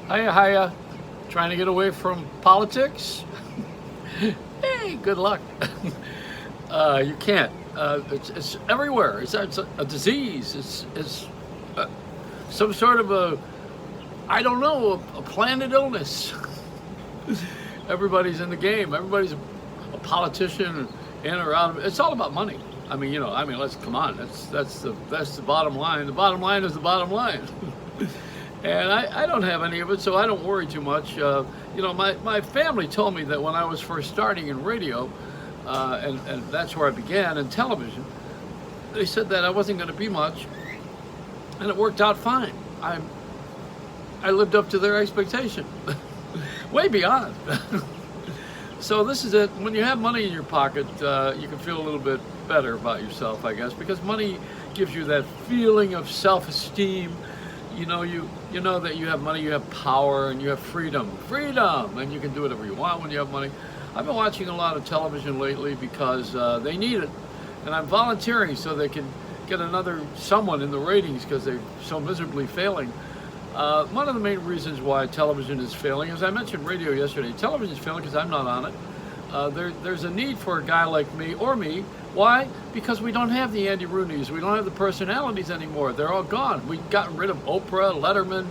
Hiya, hiya. Trying to get away from politics? Hey, good luck. You can't. It's everywhere. It's a disease. It's some sort of I don't know, a planet illness. Everybody's in the game. Everybody's a politician in or out of it. It's all about money. Let's come on. That's the bottom line. The bottom line is the bottom line. And I don't have any of it, so I don't worry too much. My family told me that when I was first starting in radio, and that's where I began in television, they said that I wasn't going to be much, and it worked out fine. I lived up to their expectation, way beyond. So this is it. When you have money in your pocket, you can feel a little bit better about yourself, I guess, because money gives you that feeling of self-esteem. You know that you have money, you have power, and you have freedom, and you can do whatever you want when you have money. I've been watching a lot of television lately because they need it, and I'm volunteering so they can get someone in the ratings because they're so miserably failing. One of the main reasons why television is failing, as I mentioned radio yesterday, television is failing because I'm not on it. There's a need for a guy like me or me. Why? Because we don't have the Andy Rooneys. We don't have the personalities anymore. They're all gone. We've gotten rid of Oprah, Letterman,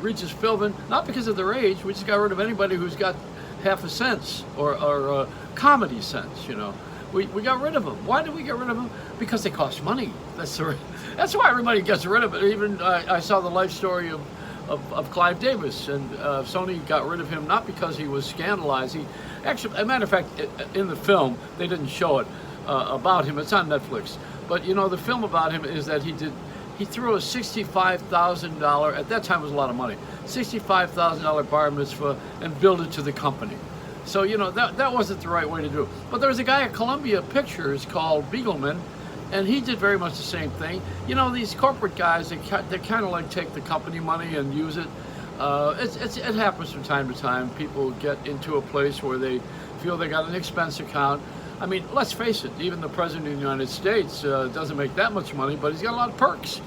Regis Philbin, not because of their age. We just got rid of anybody who's got half a sense or comedy sense, We got rid of them. Why did we get rid of them? Because they cost money. That's why everybody gets rid of it. Even I saw the life story of Clive Davis, and Sony got rid of him not because he was scandalized. Actually, as a matter of fact, in the film, they didn't show it about him. It's on Netflix. But the film about him is that he threw a $65,000, at that time it was a lot of money, $65,000 bar mitzvah and billed it to the company. So, that wasn't the right way to do it. But there was a guy at Columbia Pictures called Beagleman, and he did very much the same thing. These corporate guys, they kind of like take the company money and use it. It happens from time to time. People get into a place where they feel they got an expense account. I mean, let's face it, even the President of the United States doesn't make that much money, but he's got a lot of perks.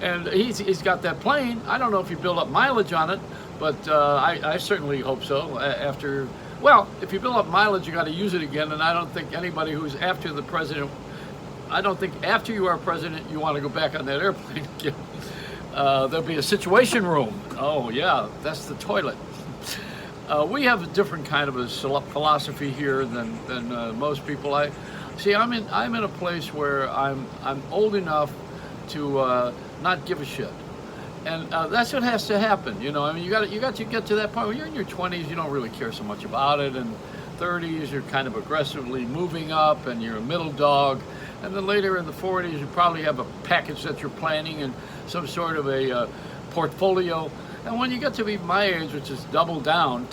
And he's got that plane. I don't know if you build up mileage on it, but I certainly hope so. If you build up mileage, you got to use it again, and I don't think anybody who's after the president, I don't think after you are president, you want to go back on that airplane again. There'll be a situation room. Oh yeah, that's the toilet. We have a different kind of a philosophy here than most people. I'm in a place where I'm old enough to not give a shit, and that's what has to happen. You got to get to that point when you're in your 20s. You don't really care so much about it, and 30s you're kind of aggressively moving up, and you're a middle dog, and then later in the 40s you probably have a package that you're planning and some sort of a portfolio. And when you get to be my age, which is double down,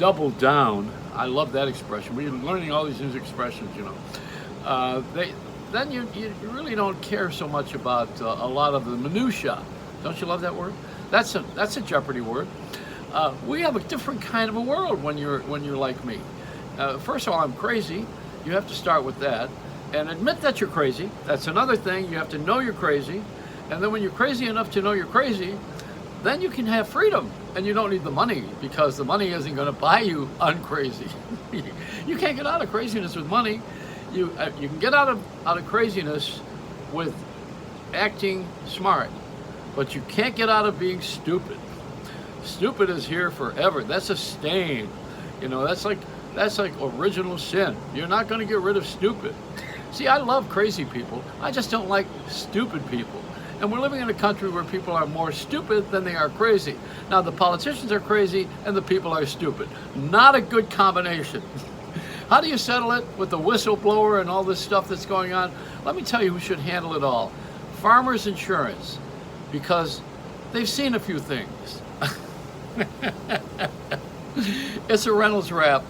I love that expression. We're learning all these new expressions, then you really don't care so much about a lot of the minutia. Don't you love that word? That's a Jeopardy word. We have a different kind of a world when you're like me. First of all, I'm crazy. You have to start with that and admit that you're crazy. That's another thing. You have to know you're crazy. And then when you're crazy enough to know you're crazy, then you can have freedom, and you don't need the money, because the money isn't going to buy you uncrazy. You can't get out of craziness with money. You can get out of craziness with acting smart, but you can't get out of being stupid. Stupid is here forever. That's a stain. That's like original sin. You're not going to get rid of stupid. See, I love crazy people. I just don't like stupid people. And we're living in a country where people are more stupid than they are crazy. Now, the politicians are crazy and the people are stupid. Not a good combination. How do you settle it with the whistleblower and all this stuff that's going on? Let me tell you who should handle it all. Farmers Insurance, because they've seen a few things. It's a Reynolds Rap.